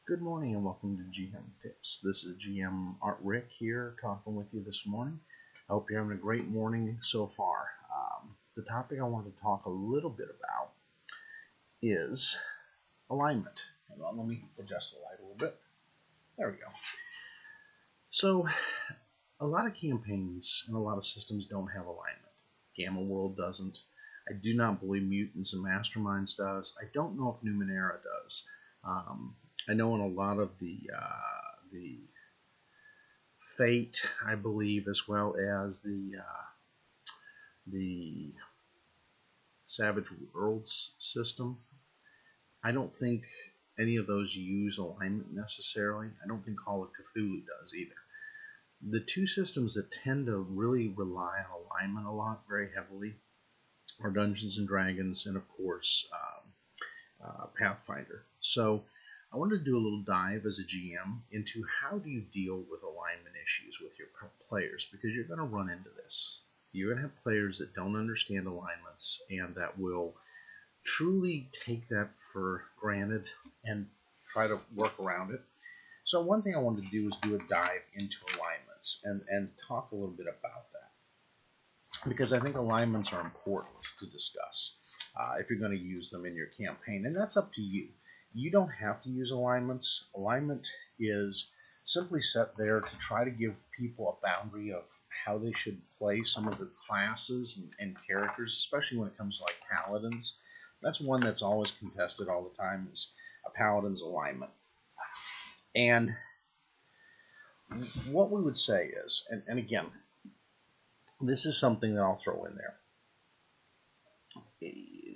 Good morning and welcome to GM Tips. This is GM Art Rick here talking with you this morning. I hope you're having a great morning so far. The topic I want to talk a little bit about is alignment. Hang on, let me adjust the light a little bit. There we go. So, a lot of campaigns and a lot of systems don't have alignment. Gamma World doesn't. I do not believe Mutants and Masterminds does. I don't know if Numenera does. I know in a lot of the Fate, I believe, as well as the Savage Worlds system, I don't think any of those use alignment necessarily. I don't think Call of Cthulhu does either. The two systems that tend to really rely on alignment a lot, very heavily, are Dungeons and Dragons and, of course, Pathfinder. So I wanted to do a little dive as a GM into how do you deal with alignment issues with your players, because you're going to run into this. You're going to have players that don't understand alignments and that will truly take that for granted and try to work around it. So one thing I wanted to do is do a dive into alignments and talk a little bit about that, because I think alignments are important to discuss if you're going to use them in your campaign, and that's up to you. You don't have to use alignments. Alignment is simply set there to try to give people a boundary of how they should play some of the classes and characters, especially when it comes to like paladins. That's one that's always contested all the time, is a paladin's alignment. And what we would say is, and again, this is something that I'll throw in there.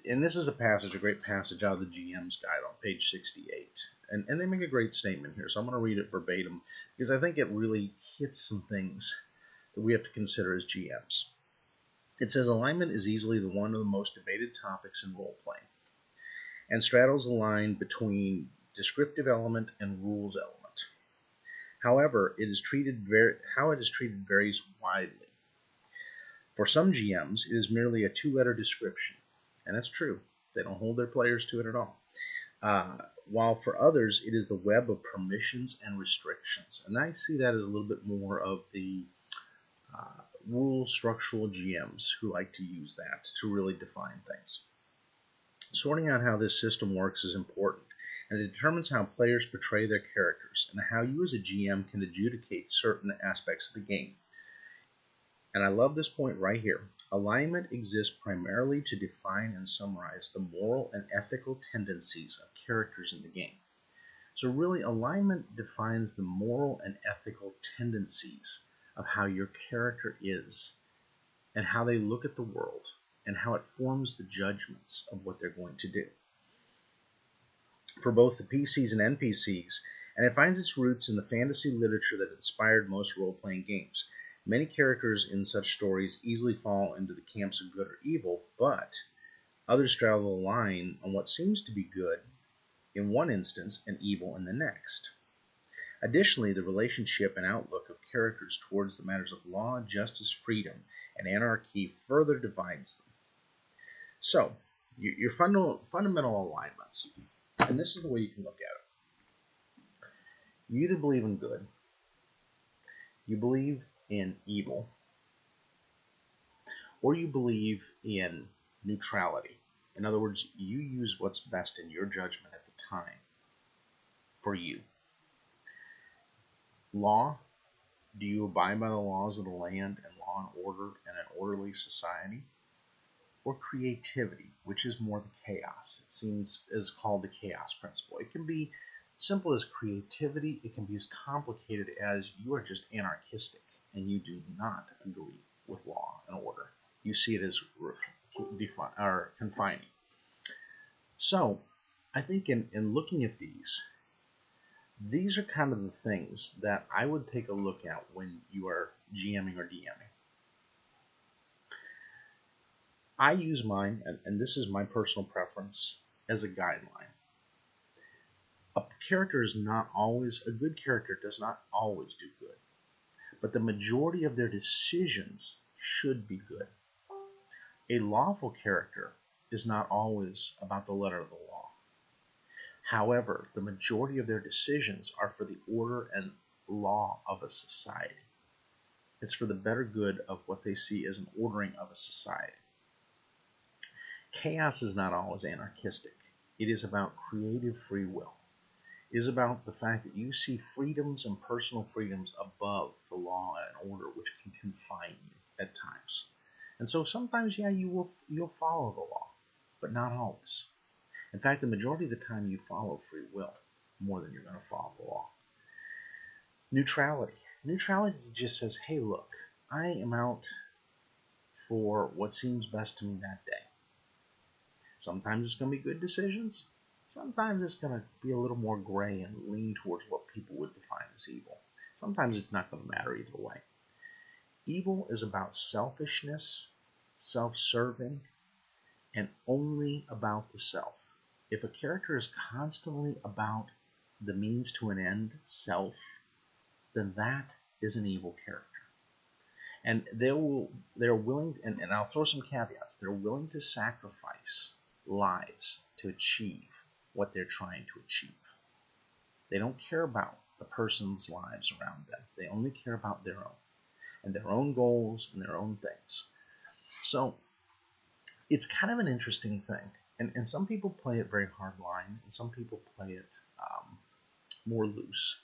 And this is a great passage out of the GM's Guide on page 68. And they make a great statement here, so I'm going to read it verbatim, because I think it really hits some things that we have to consider as GMs. It says, alignment is easily one of the most debated topics in role-playing, and straddles the line between descriptive element and rules element. However, how it is treated varies widely. For some GMs, it is merely a two-letter description, and that's true. They don't hold their players to it at all. While for others, it is the web of permissions and restrictions, and I see that as a little bit more of the rule structural GMs who like to use that to really define things. Sorting out how this system works is important, and it determines how players portray their characters and how you as a GM can adjudicate certain aspects of the game. And I love this point right here. Alignment exists primarily to define and summarize the moral and ethical tendencies of characters in the game. So really, alignment defines the moral and ethical tendencies of how your character is and how they look at the world and how it forms the judgments of what they're going to do. For both the PCs and NPCs, and it finds its roots in the fantasy literature that inspired most role-playing games. Many characters in such stories easily fall into the camps of good or evil, but others straddle the line on what seems to be good in one instance and evil in the next. Additionally, the relationship and outlook of characters towards the matters of law, justice, freedom, and anarchy further divides them. So, your fundamental alignments, and this is the way you can look at it. You either believe in good, you believe in evil, or you believe in neutrality. In other words, you use what's best in your judgment at the time for you. Law, do you abide by the laws of the land and law and order and an orderly society? Or creativity, which is more the chaos. It seems is called the chaos principle. It can be simple as creativity. It can be as complicated as you are just anarchistic and you do not agree with law and order. You see it as confining. So I think in looking at these are kind of the things that I would take a look at when you are GMing or DMing. I use mine, and this is my personal preference, as a guideline. A good character does not always do good, but the majority of their decisions should be good. A lawful character is not always about the letter of the law. However, the majority of their decisions are for the order and law of a society. It's for the better good of what they see as an ordering of a society. Chaos is not always anarchistic. It is about creative free will. It is about the fact that you see freedoms and personal freedoms above the law and order, which can confine you at times. And so sometimes, yeah, you'll follow the law, but not always. In fact, the majority of the time you follow free will more than you're going to follow the law. Neutrality. Neutrality just says, hey, look, I am out for what seems best to me that day. Sometimes it's going to be good decisions. Sometimes it's going to be a little more gray and lean towards what people would define as evil. Sometimes it's not going to matter either way. Evil is about selfishness, self-serving, and only about the self. If a character is constantly about the means to an end, self, then that is an evil character. And they're willing, and I'll throw some caveats, they're willing to sacrifice lives to achieve what they're trying to achieve. They don't care about the person's lives around them. They only care about their own, and their own goals and their own things. So it's kind of an interesting thing. And some people play it very hard line, and some people play it more loose.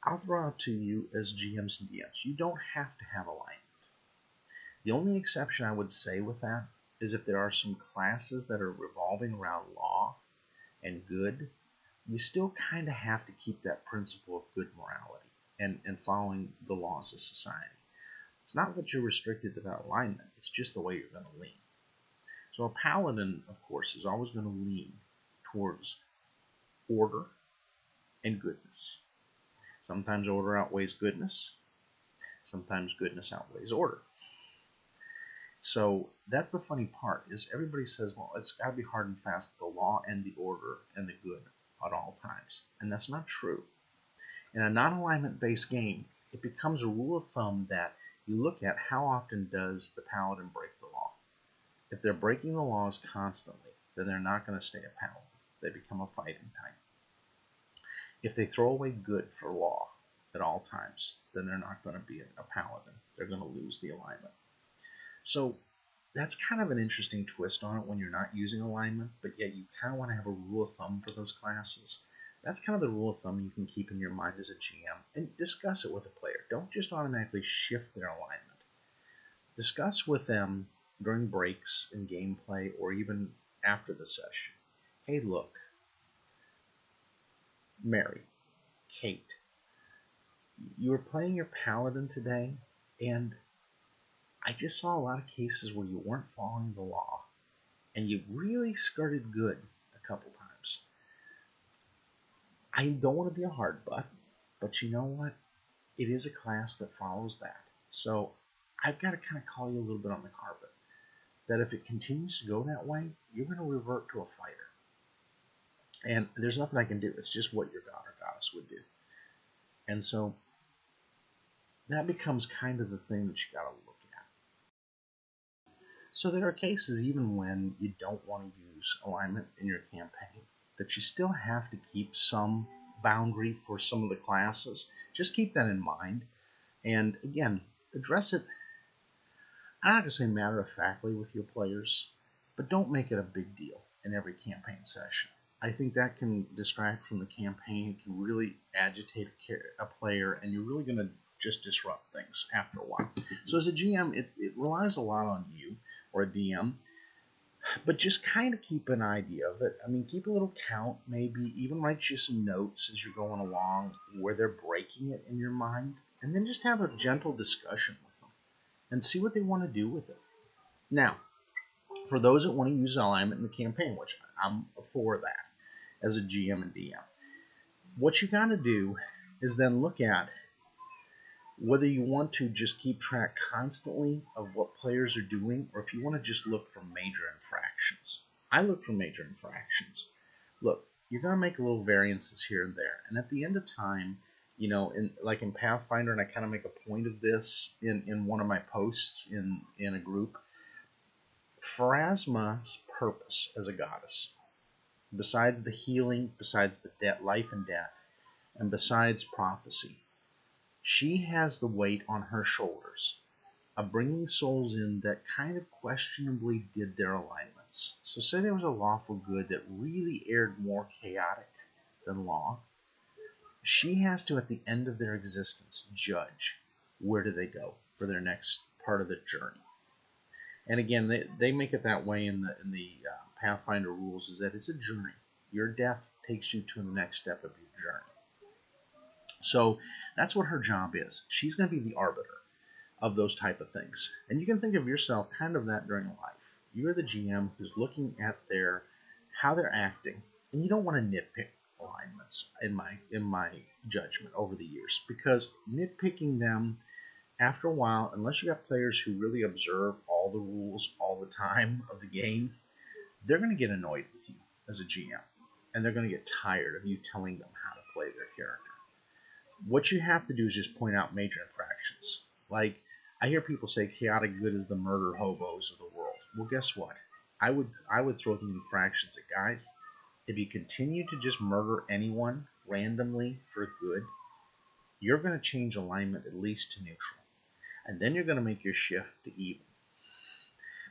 I'll throw out to you as GMs and DMs, you don't have to have alignment. The only exception I would say with that is if there are some classes that are revolving around law and good, you still kind of have to keep that principle of good morality and following the laws of society. It's not that you're restricted to that alignment, it's just the way you're going to lean. So a paladin, of course, is always going to lean towards order and goodness. Sometimes order outweighs goodness. Sometimes goodness outweighs order. So that's the funny part, is everybody says, well, it's got to be hard and fast, the law and the order and the good at all times. And that's not true. In a non-alignment based game, it becomes a rule of thumb that you look at how often does the paladin break the law. If they're breaking the laws constantly, then they're not going to stay a paladin. They become a fighting type. If they throw away good for law at all times, then they're not going to be a paladin. They're going to lose the alignment. So that's kind of an interesting twist on it when you're not using alignment, but yet you kind of want to have a rule of thumb for those classes. That's kind of the rule of thumb you can keep in your mind as a GM, and discuss it with a player. Don't just automatically shift their alignment. Discuss with them during breaks in gameplay or even after the session. Hey, look, Mary, Kate, you were playing your paladin today, and I just saw a lot of cases where you weren't following the law, and you really skirted good a couple times. I don't want to be a hard butt, but you know what? It is a class that follows that. So I've got to kind of call you a little bit on the carpet. That if it continues to go that way, you're going to revert to a fighter. And there's nothing I can do. It's just what your god or goddess would do. And so that becomes kind of the thing that you got to look at. So there are cases, even when you don't want to use alignment in your campaign, that you still have to keep some boundary for some of the classes. Just keep that in mind. And again, address it, I'm not going to say matter-of-factly with your players, but don't make it a big deal in every campaign session. I think that can distract from the campaign. It can really agitate a player, and you're really going to just disrupt things after a while. So as a GM, it relies a lot on you, or a DM, but just kind of keep an idea of it. I mean, keep a little count, maybe even write you some notes as you're going along where they're breaking it in your mind, and then just have a gentle discussion with them and see what they want to do with it. Now, for those that want to use alignment in the campaign, which I'm for that as a GM and DM, what you got to do is then look at whether you want to just keep track constantly of what players are doing, or if you want to just look for major infractions. I look for major infractions. Look, you're going to make little variances here and there, and at the end of time, you know, like in Pathfinder, and I kind of make a point of this in one of my posts in a group, Pharasma's purpose as a goddess besides the healing, besides the life and death, and besides prophecy, she has the weight on her shoulders of bringing souls in that kind of questionably did their alignments. So say there was a lawful good that really erred more chaotic than law. She has to, at the end of their existence, judge where do they go for their next part of the journey. And again, they make it that way in the Pathfinder rules, is that it's a journey. Your death takes you to the next step of your journey. So that's what her job is. She's going to be the arbiter of those type of things. And you can think of yourself kind of that during life. You're the GM who's looking at how they're acting, and you don't want to nitpick alignments in my judgment over the years, because nitpicking them after a while, unless you got players who really observe all the rules all the time of the game, they're going to get annoyed with you as a GM, and they're going to get tired of you telling them how to play their character. What you have to do is just point out major infractions. Like, I hear people say chaotic good is the murder hobos of the world. Well, guess what? I would throw them infractions at guys. If you continue to just murder anyone randomly for good, you're going to change alignment at least to neutral. And then you're going to make your shift to evil.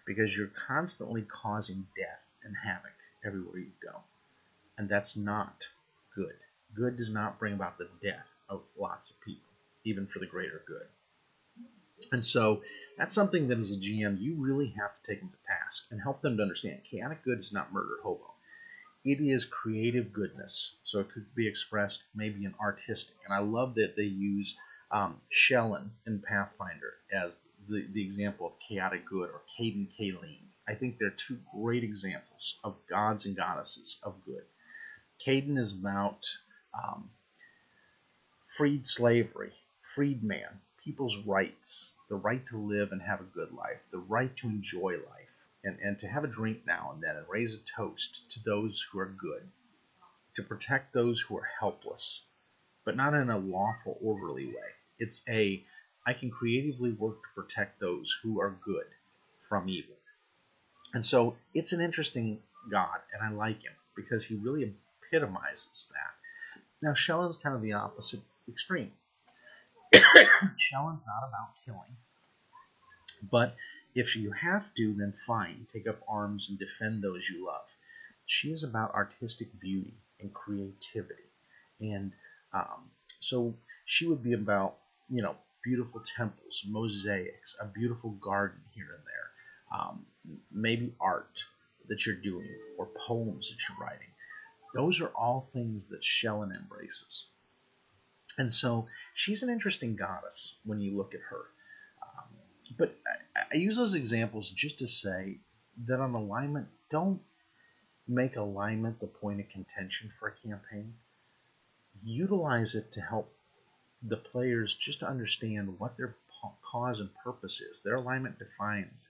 Because you're constantly causing death and havoc everywhere you go. And that's not good. Good does not bring about the death of lots of people, even for the greater good. And so that's something that as a GM you really have to take them to task and help them to understand. Chaotic good is not murder hobo. It is creative goodness. So it could be expressed maybe in artistic. And I love that they use Shelyn in Pathfinder as the example of chaotic good, or Cayden Cailean. I think they're two great examples of gods and goddesses of good. Cayden is about freed slavery, freed man, people's rights, the right to live and have a good life, the right to enjoy life, and to have a drink now and then and raise a toast to those who are good, to protect those who are helpless, but not in a lawful, orderly way. It's I can creatively work to protect those who are good from evil. And so it's an interesting god, and I like him because he really epitomizes that. Now, Shelyn's kind of the opposite extreme. Shelyn's not about killing, but if you have to, then fine, take up arms and defend those you love. She is about artistic beauty and creativity, and so she would be about, beautiful temples, mosaics, a beautiful garden here and there, maybe art that you're doing, or poems that you're writing. Those are all things that Shelyn embraces. And so she's an interesting goddess when you look at her. But I use those examples just to say that on alignment, don't make alignment the point of contention for a campaign. Utilize it to help the players just to understand what their cause and purpose is. Their alignment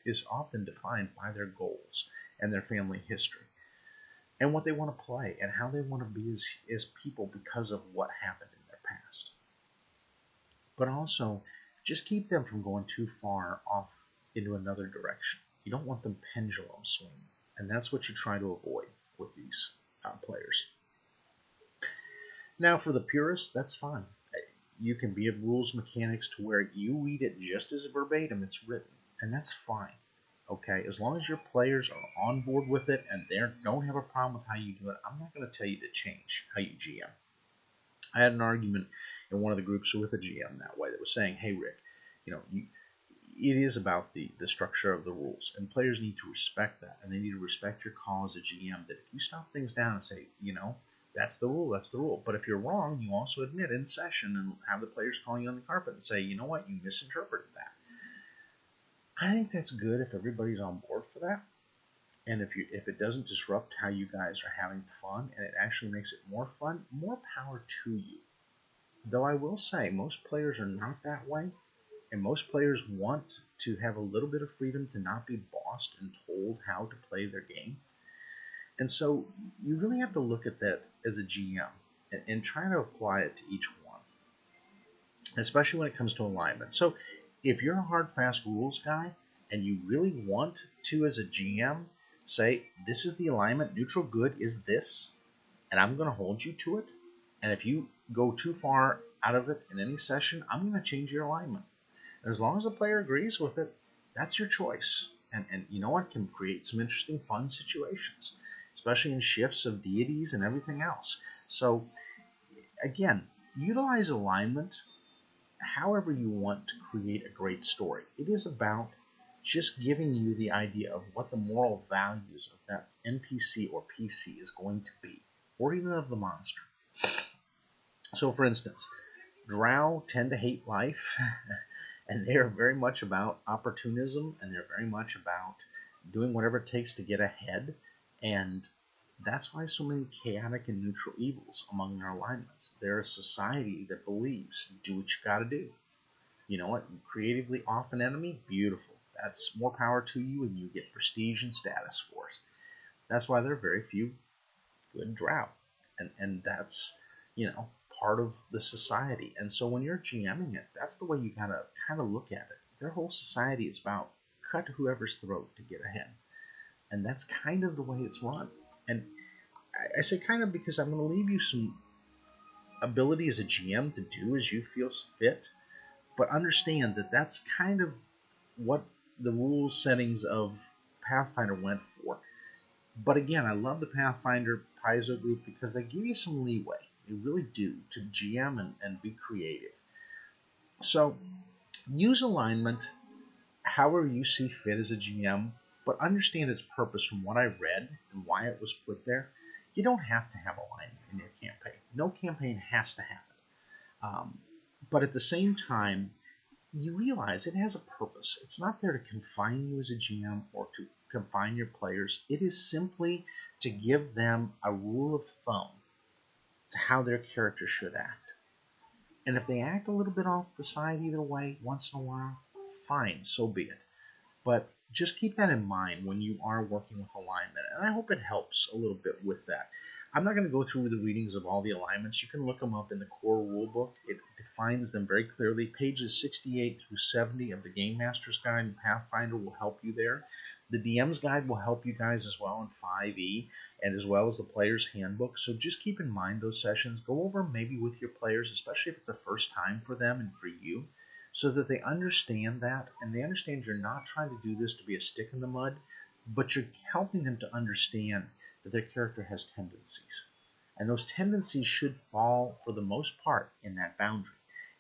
is often defined by their goals and their family history, and what they want to play, and how they want to be as people because of what happened in their past. But also, just keep them from going too far off into another direction. You don't want them pendulum swinging, and that's what you try to avoid with these players. Now, for the purists, that's fine. You can be at rules mechanics to where you read it just as verbatim it's written, and that's fine. Okay, as long as your players are on board with it and they don't have a problem with how you do it, I'm not going to tell you to change how you GM. I had an argument in one of the groups with a GM that way that was saying, hey, Rick, it is about the structure of the rules, and players need to respect that, and they need to respect your call as a GM, that if you stop things down and say, that's the rule, that's the rule. But if you're wrong, you also admit in session and have the players calling you on the carpet and say, you know what, you misinterpreted that. I think that's good if everybody's on board for that. And if it doesn't disrupt how you guys are having fun, and it actually makes it more fun, more power to you. Though I will say, most players are not that way, and most players want to have a little bit of freedom to not be bossed and told how to play their game. And so you really have to look at that as a GM and try to apply it to each one, especially when it comes to alignment. So if you're a hard, fast rules guy and you really want to, as a GM, Say, this is the alignment, neutral good is this, and I'm going to hold you to it. And if you go too far out of it in any session, I'm going to change your alignment. And as long as the player agrees with it, that's your choice. And you know what? Can create some interesting, fun situations, especially in shifts of deities and everything else. So, again, utilize alignment however you want to create a great story. It is about just giving you the idea of what the moral values of that NPC or PC is going to be, or even of the monster. So, for instance, Drow tend to hate life, and they are very much about opportunism, and they're very much about doing whatever it takes to get ahead, and that's why so many chaotic and neutral evils among their alignments. They're a society that believes, do what you gotta do. You know what? Creatively off an enemy, beautiful. That's more power to you, and you get prestige and status for it. That's why there are very few good Drow. And that's, part of the society. And so when you're GMing it, that's the way you gotta kind of look at it. Their whole society is about cut whoever's throat to get ahead. And that's kind of the way it's run. And I say kind of because I'm going to leave you some ability as a GM to do as you feel fit, but understand that that's kind of what the rule settings of Pathfinder went for. But again, I love the Pathfinder Paizo group because they give you some leeway. They really do, to GM and be creative. So use alignment however you see fit as a GM, but understand its purpose from what I read and why it was put there. You don't have to have alignment in your campaign. No campaign has to have it. But at the same time, you realize it has a purpose. It's not there to confine you as a GM or to confine your players. It is simply to give them a rule of thumb to how their character should act. And if they act a little bit off the side either way once in a while, fine, so be it. But just keep that in mind when you are working with alignment, and I hope it helps a little bit with that. I'm not going to go through the readings of all the alignments. You can look them up in the core rulebook. It defines them very clearly. Pages 68 through 70 of the Game Master's Guide and Pathfinder will help you there. The DM's Guide will help you guys as well in 5e, and as well as the Player's Handbook. So just keep in mind those sessions. Go over maybe with your players, especially if it's the first time for them and for you, so that they understand that, and they understand you're not trying to do this to be a stick in the mud, but you're helping them to understand that their character has tendencies. And those tendencies should fall, for the most part, in that boundary.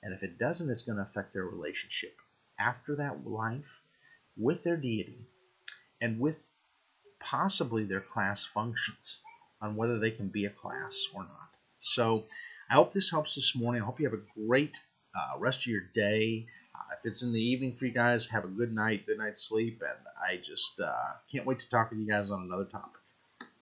And if it doesn't, it's going to affect their relationship after that life with their deity and with possibly their class functions on whether they can be a class or not. So I hope this helps this morning. I hope you have a great rest of your day. If it's in the evening for you guys, have a good night, good night's sleep, and I just can't wait to talk with you guys on another topic.